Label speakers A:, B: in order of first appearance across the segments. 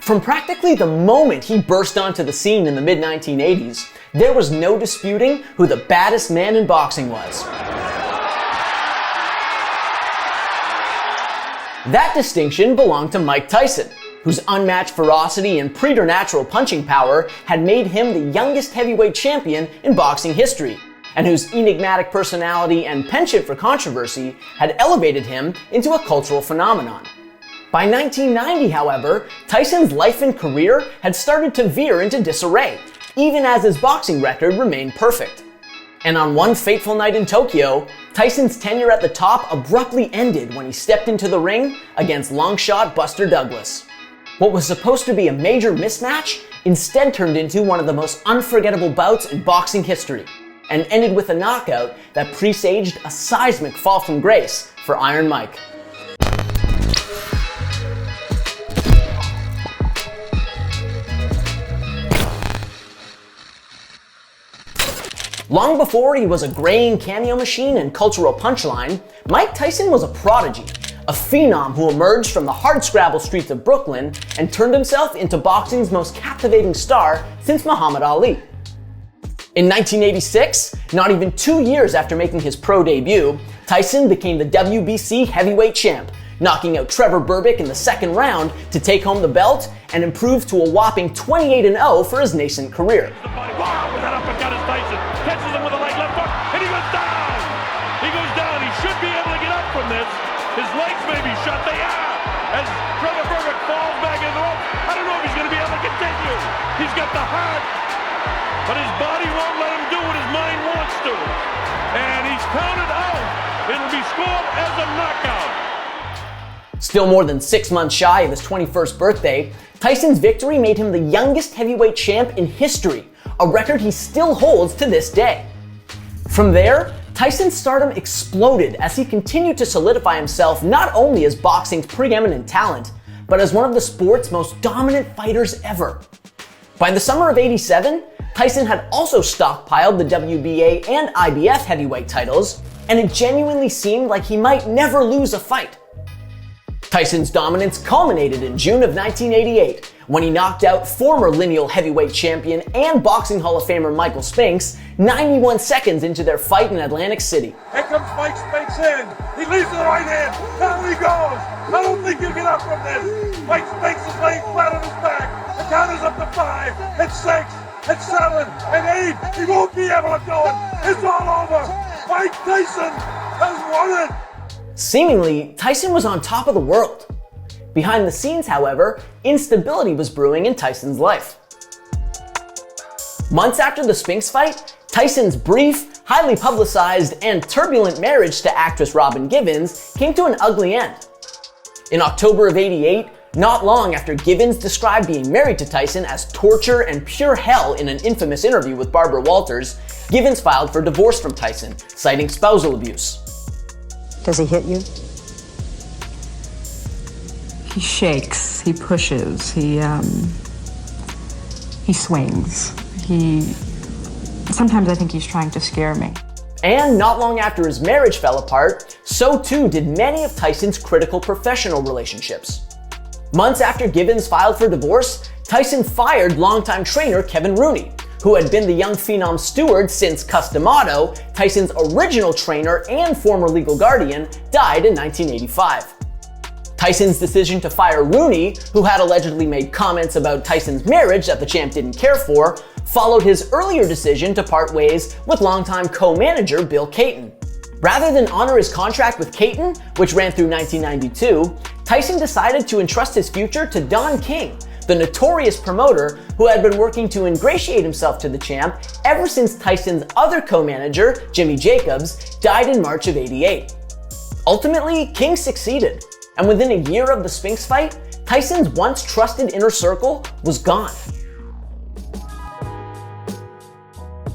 A: From practically the moment he burst onto the scene in the mid-1980s, there was no disputing who the baddest man in boxing was. That distinction belonged to Mike Tyson, whose unmatched ferocity and preternatural punching power had made him the youngest heavyweight champion in boxing history, and whose enigmatic personality and penchant for controversy had elevated him into a cultural phenomenon. By 1990, however, Tyson's life and career had started to veer into disarray, even as his boxing record remained perfect. And on one fateful night in Tokyo, Tyson's tenure at the top abruptly ended when he stepped into the ring against longshot Buster Douglas. What was supposed to be a major mismatch instead turned into one of the most unforgettable bouts in boxing history, and ended with a knockout that presaged a seismic fall from grace for Iron Mike. Long before he was a graying cameo machine and cultural punchline, Mike Tyson was a prodigy, a phenom who emerged from the hardscrabble streets of Brooklyn and turned himself into boxing's most captivating star since Muhammad Ali. In 1986, not even 2 years after making his pro debut, Tyson became the WBC heavyweight champ, knocking out Trevor Berbick in the second round to take home the belt and improve to a whopping 28-0 for his nascent career.
B: Wow, that uppercut is Tyson. Catches him with a leg left hook, and he goes down. He goes down. He should be able to get up from this. His legs may be shut. They are. As Trevor Berbick falls back in the rope, I don't know if he's going to be able to continue. He's got the heart, but his body won't let him do what his mind wants to. And he's counted out. It'll be scored as a knockout.
A: Still more than 6 months shy of his 21st birthday, Tyson's victory made him the youngest heavyweight champ in history, a record he still holds to this day. From there, Tyson's stardom exploded as he continued to solidify himself not only as boxing's preeminent talent, but as one of the sport's most dominant fighters ever. By the summer of '87, Tyson had also stockpiled the WBA and IBF heavyweight titles, and it genuinely seemed like he might never lose a fight. Tyson's dominance culminated in June of 1988 when he knocked out former lineal heavyweight champion and Boxing Hall of Famer Michael Spinks 91 seconds into their fight in Atlantic City.
B: Here comes Mike Spinks in. He leads to the right hand. Down he goes. I don't think he'll get up from this. Mike Spinks is laying flat on his back. The count is up to 5, and 6, and 7, and 8. He won't be able to go. It's all over. Mike Tyson has won it.
A: Seemingly, Tyson was on top of the world. Behind the scenes, however, instability was brewing in Tyson's life. Months after the Spinks fight, Tyson's brief, highly publicized, and turbulent marriage to actress Robin Givens came to an ugly end. In October of '88, not long after Givens described being married to Tyson as torture and pure hell in an infamous interview with Barbara Walters, Givens filed for divorce from Tyson, citing spousal abuse.
C: Does he hit you?
D: He shakes, he pushes, he swings. Sometimes I think he's trying to scare me.
A: And not long after his marriage fell apart, so too did many of Tyson's critical professional relationships. Months after Givens filed for divorce, Tyson fired longtime trainer Kevin Rooney, who had been the young phenom's steward since Cus D'Amato, Tyson's original trainer and former legal guardian, died in 1985. Tyson's decision to fire Rooney, who had allegedly made comments about Tyson's marriage that the champ didn't care for, followed his earlier decision to part ways with longtime co-manager Bill Cayton. Rather than honor his contract with Cayton, which ran through 1992, Tyson decided to entrust his future to Don King, the notorious promoter who had been working to ingratiate himself to the champ ever since Tyson's other co-manager, Jimmy Jacobs, died in March of '88. Ultimately, King succeeded, and within a year of the Spinks fight, Tyson's once trusted inner circle was gone.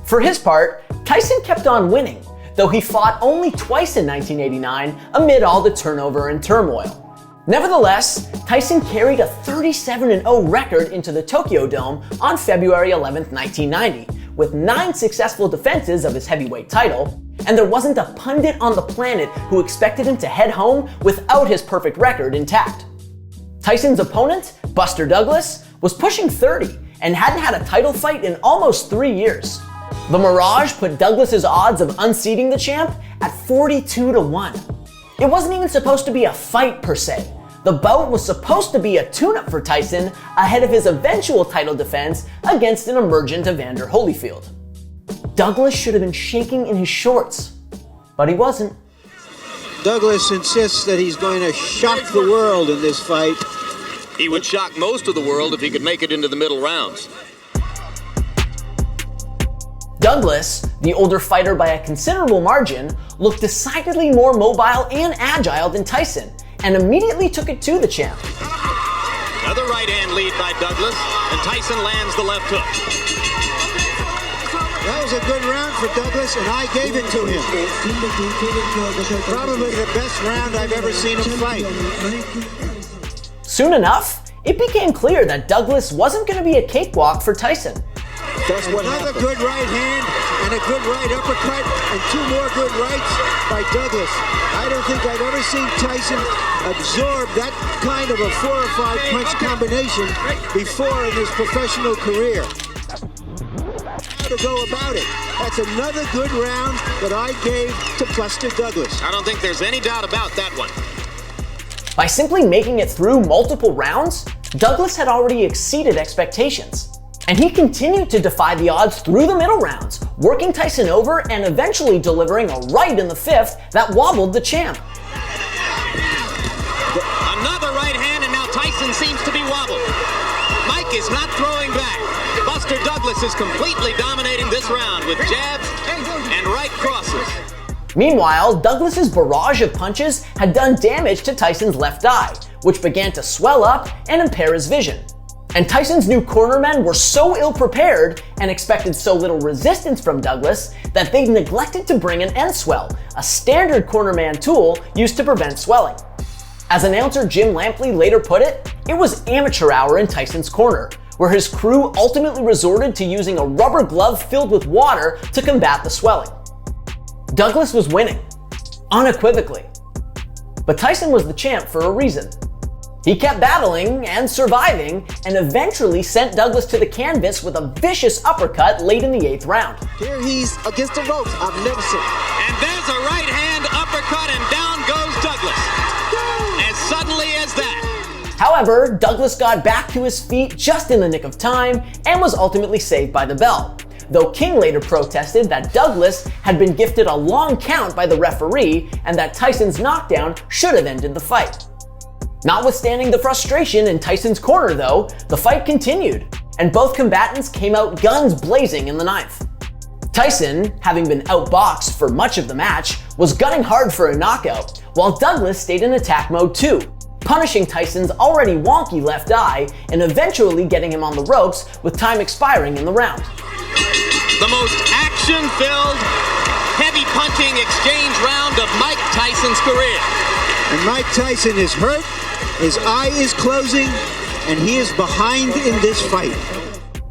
A: For his part, Tyson kept on winning, though he fought only twice in 1989 amid all the turnover and turmoil. Nevertheless, Tyson carried a 37-0 record into the Tokyo Dome on February 11, 1990, with 9 successful defenses of his heavyweight title, and there wasn't a pundit on the planet who expected him to head home without his perfect record intact. Tyson's opponent, Buster Douglas was pushing 30 and hadn't had a title fight in almost 3 years. The Mirage put Douglas's odds of unseating the champ at 42-1. It wasn't even supposed to be a fight per se. The bout was supposed to be a tune-up for Tyson ahead of his eventual title defense against an emergent Evander Holyfield. Douglas should have been shaking in his shorts, but he wasn't.
E: Douglas insists that he's going to shock the world in this fight.
F: He would shock most of the world if he could make it into the middle rounds.
A: Douglas, the older fighter by a considerable margin, looked decidedly more mobile and agile than Tyson, and immediately took it to the champ.
F: Another right-hand lead by Douglas, and Tyson lands the left hook.
E: That was a good round for Douglas, and I gave it to him. Probably the best round I've ever seen him fight.
A: Soon enough, it became clear that Douglas wasn't going to be a cakewalk for Tyson.
E: That's what Another happened. Good right hand and a good right uppercut and 2 more good rights by Douglas. I don't think I've ever seen Tyson absorb that kind of a 4 or 5 punch combination before in his professional career. How to go about it. That's another good round that I gave to Buster Douglas.
F: I don't think there's any doubt about that one.
A: By simply making it through multiple rounds, Douglas had already exceeded expectations. And he continued to defy the odds through the middle rounds, working Tyson over and eventually delivering a right in the 5th that wobbled the champ.
F: Another right hand, and now Tyson seems to be wobbled. Mike is not throwing back. Buster Douglas is completely dominating this round with jabs and right crosses.
A: Meanwhile, Douglas's barrage of punches had done damage to Tyson's left eye, which began to swell up and impair his vision. And Tyson's new cornermen were so ill-prepared and expected so little resistance from Douglas that they neglected to bring an end swell, a standard cornerman tool used to prevent swelling. As announcer Jim Lampley later put it, it was amateur hour in Tyson's corner, where his crew ultimately resorted to using a rubber glove filled with water to combat the swelling. Douglas was winning, unequivocally. But Tyson was the champ for a reason. He kept battling and surviving, and eventually sent Douglas to the canvas with a vicious uppercut late in the 8th round.
E: Here he's against the ropes. I've never seen.
F: And there's a right hand uppercut, and down goes Douglas. As suddenly as that.
A: However, Douglas got back to his feet just in the nick of time and was ultimately saved by the bell. Though King later protested that Douglas had been gifted a long count by the referee and that Tyson's knockdown should have ended the fight. Notwithstanding the frustration in Tyson's corner though, the fight continued, and both combatants came out guns blazing in the 9th. Tyson, having been outboxed for much of the match, was gunning hard for a knockout, while Douglas stayed in attack mode too, punishing Tyson's already wonky left eye and eventually getting him on the ropes with time expiring in the round.
F: The most action-filled, heavy punching exchange round of Mike Tyson's career.
E: And Mike Tyson is hurt, his eye is closing, and he is behind in this fight.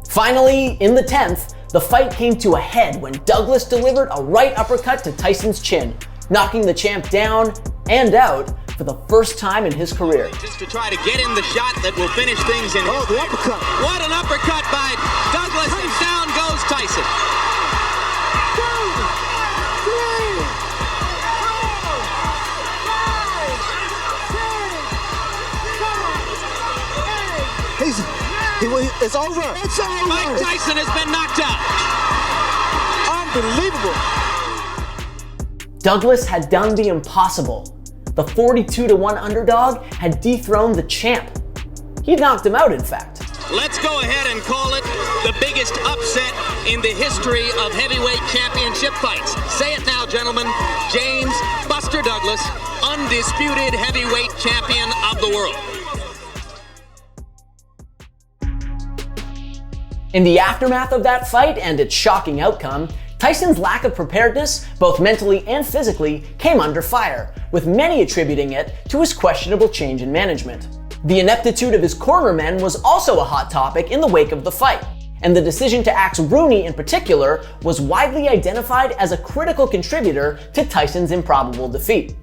A: Finally, in the 10th, the fight came to a head when Douglas delivered a right uppercut to Tyson's chin, knocking the champ down and out for the first time in his career.
F: Just to try to get in the shot that will finish things in.
E: Oh, the uppercut.
F: What an uppercut by Douglas, and down goes Tyson.
E: It's over. It's over.
F: Mike Tyson has been knocked out.
E: Unbelievable.
A: Douglas had done the impossible. The 42-1 underdog had dethroned the champ. He'd knocked him out, in fact.
F: Let's go ahead and call it the biggest upset in the history of heavyweight championship fights. Say it now, gentlemen. James Buster Douglas, undisputed heavyweight champion of the world.
A: In the aftermath of that fight and its shocking outcome, Tyson's lack of preparedness, both mentally and physically, came under fire, with many attributing it to his questionable change in management. The ineptitude of his cornermen was also a hot topic in the wake of the fight, and the decision to axe Rooney in particular was widely identified as a critical contributor to Tyson's improbable defeat.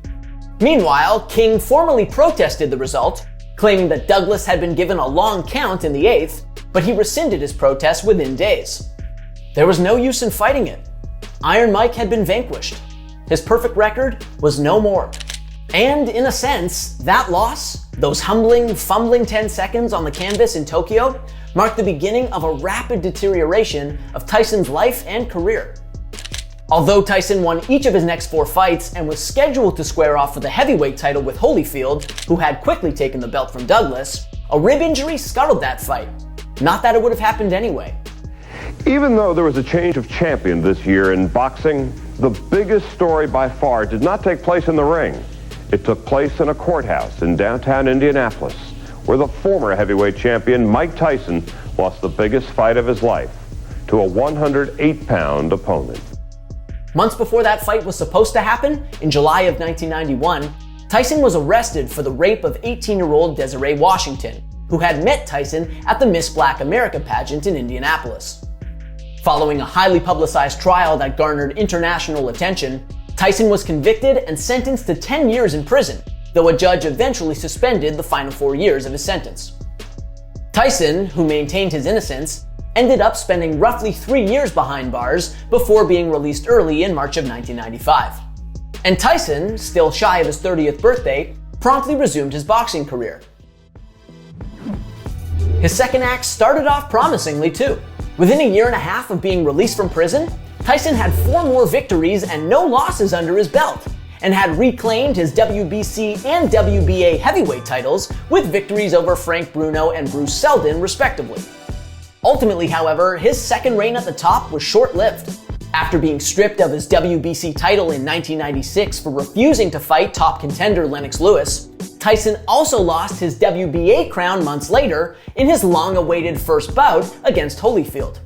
A: Meanwhile, King formally protested the result, claiming that Douglas had been given a long count in the 8th, but he rescinded his protest within days. There was no use in fighting it. Iron Mike had been vanquished. His perfect record was no more. And in a sense, that loss, those humbling, fumbling 10 seconds on the canvas in Tokyo, marked the beginning of a rapid deterioration of Tyson's life and career. Although Tyson won each of his next 4 fights and was scheduled to square off for the heavyweight title with Holyfield, who had quickly taken the belt from Douglas, a rib injury scuttled that fight. Not that it would have happened anyway.
G: Even though there was a change of champion this year in boxing, the biggest story by far did not take place in the ring. It took place in a courthouse in downtown Indianapolis, where the former heavyweight champion Mike Tyson lost the biggest fight of his life to a 108-pound opponent.
A: Months before that fight was supposed to happen, in July of 1991, Tyson was arrested for the rape of 18-year-old Desiree Washington, who had met Tyson at the Miss Black America pageant in Indianapolis. Following a highly publicized trial that garnered international attention, Tyson was convicted and sentenced to 10 years in prison, though a judge eventually suspended the final 4 years of his sentence. Tyson, who maintained his innocence, ended up spending roughly 3 years behind bars before being released early in March of 1995. And Tyson, still shy of his 30th birthday, promptly resumed his boxing career. His second act started off promisingly too. Within a year and a half of being released from prison, Tyson had 4 more victories and no losses under his belt, and had reclaimed his WBC and WBA heavyweight titles with victories over Frank Bruno and Bruce Seldon, respectively. Ultimately, however, his second reign at the top was short-lived. After being stripped of his WBC title in 1996 for refusing to fight top contender Lennox Lewis, Tyson also lost his WBA crown months later in his long-awaited first bout against Holyfield.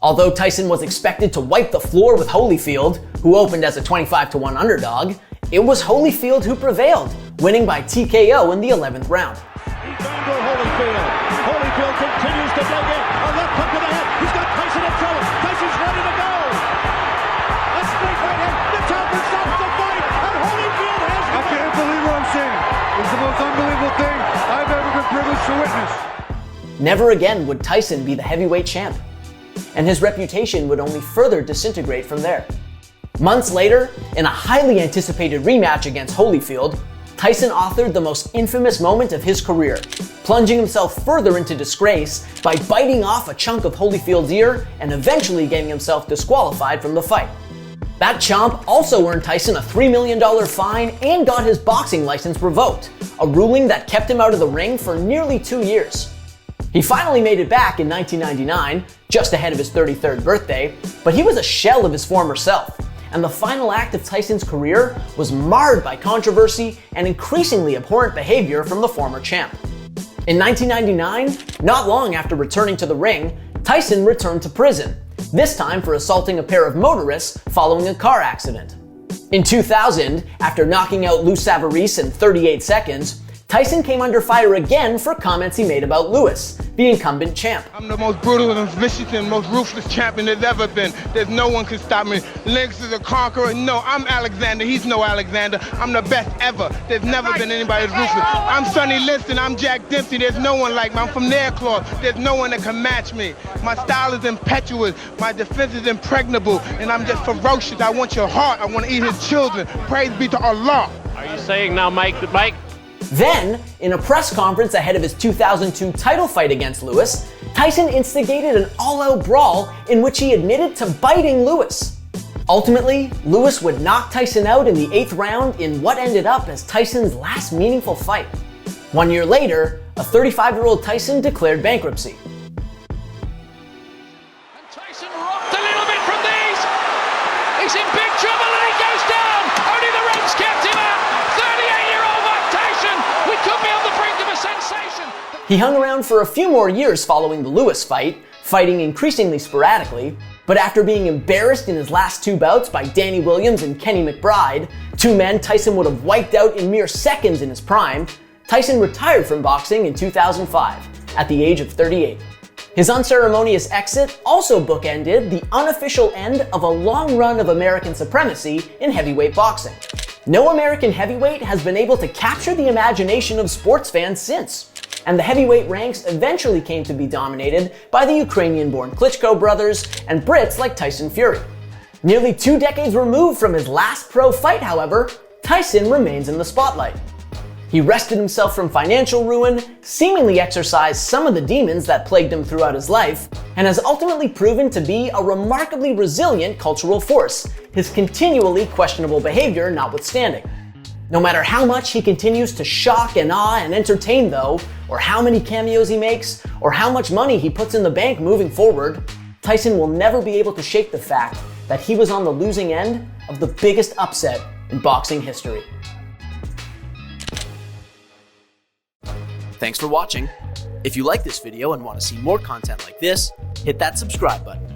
A: Although Tyson was expected to wipe the floor with Holyfield, who opened as a 25-1 underdog, it was Holyfield who prevailed, winning by TKO in the 11th round.
B: He's gone to Holyfield. Holyfield continues to dig in. A left hook to the head. He's got Tyson in trouble. Tyson's ready to go. A straight right hand. The Topper stops the fight, and Holyfield has won.
H: I can't believe what I'm seeing. It's the most unbelievable thing I've ever been privileged to witness.
A: Never again would Tyson be the heavyweight champ, and his reputation would only further disintegrate from there. Months later, in a highly anticipated rematch against Holyfield, Tyson authored the most infamous moment of his career, plunging himself further into disgrace by biting off a chunk of Holyfield's ear and eventually getting himself disqualified from the fight. That chomp also earned Tyson a $3 million fine and got his boxing license revoked, a ruling that kept him out of the ring for nearly 2 years. He finally made it back in 1999, just ahead of his 33rd birthday, but he was a shell of his former self, and the final act of Tyson's career was marred by controversy and increasingly abhorrent behavior from the former champ. In 1999, not long after returning to the ring, Tyson returned to prison, this time for assaulting a pair of motorists following a car accident. In 2000, after knocking out Lou Savarese in 38 seconds, Tyson came under fire again for comments he made about Lewis, the incumbent champ.
I: I'm the most brutal and vicious and most ruthless champion there's ever been. There's no one can stop me. Lennox is a conqueror. No, I'm Alexander. He's no Alexander. I'm the best ever. There's never been anybody as ruthless. I'm Sonny Liston. I'm Jack Dempsey. There's no one like me. I'm from Nairclaw. There's no one that can match me. My style is impetuous. My defense is impregnable. And I'm just ferocious. I want your heart. I want to eat his children. Praise be to Allah.
B: Are you saying now, Mike?
A: Then, in a press conference ahead of his 2002 title fight against Lewis, Tyson instigated an all-out brawl in which he admitted to biting Lewis. Ultimately, Lewis would knock Tyson out in the 8th round in what ended up as Tyson's last meaningful fight. 1 year later, a 35-year-old Tyson declared bankruptcy.
B: And Tyson rocked a little bit from these. He's in big trouble and he goes down. Only the ropes kept him out. 38-year-old Mike Tyson. We could be on the brink of a sensation.
A: He hung around for a few more years following the Lewis fight, fighting increasingly sporadically, but after being embarrassed in his last 2 bouts by Danny Williams and Kenny McBride, 2 men Tyson would have wiped out in mere seconds in his prime, Tyson retired from boxing in 2005, at the age of 38. His unceremonious exit also bookended the unofficial end of a long run of American supremacy in heavyweight boxing. No American heavyweight has been able to capture the imagination of sports fans since, and the heavyweight ranks eventually came to be dominated by the Ukrainian-born Klitschko brothers and Brits like Tyson Fury. Nearly 2 decades removed from his last pro fight, however, Tyson remains in the spotlight. He wrested himself from financial ruin, seemingly exorcised some of the demons that plagued him throughout his life, and has ultimately proven to be a remarkably resilient cultural force, his continually questionable behavior notwithstanding. No matter how much he continues to shock and awe and entertain though, or how many cameos he makes, or how much money he puts in the bank moving forward, Tyson will never be able to shake the fact that he was on the losing end of the biggest upset in boxing history. Thanks for watching. If you like this video and want to see more content like this, hit that subscribe button.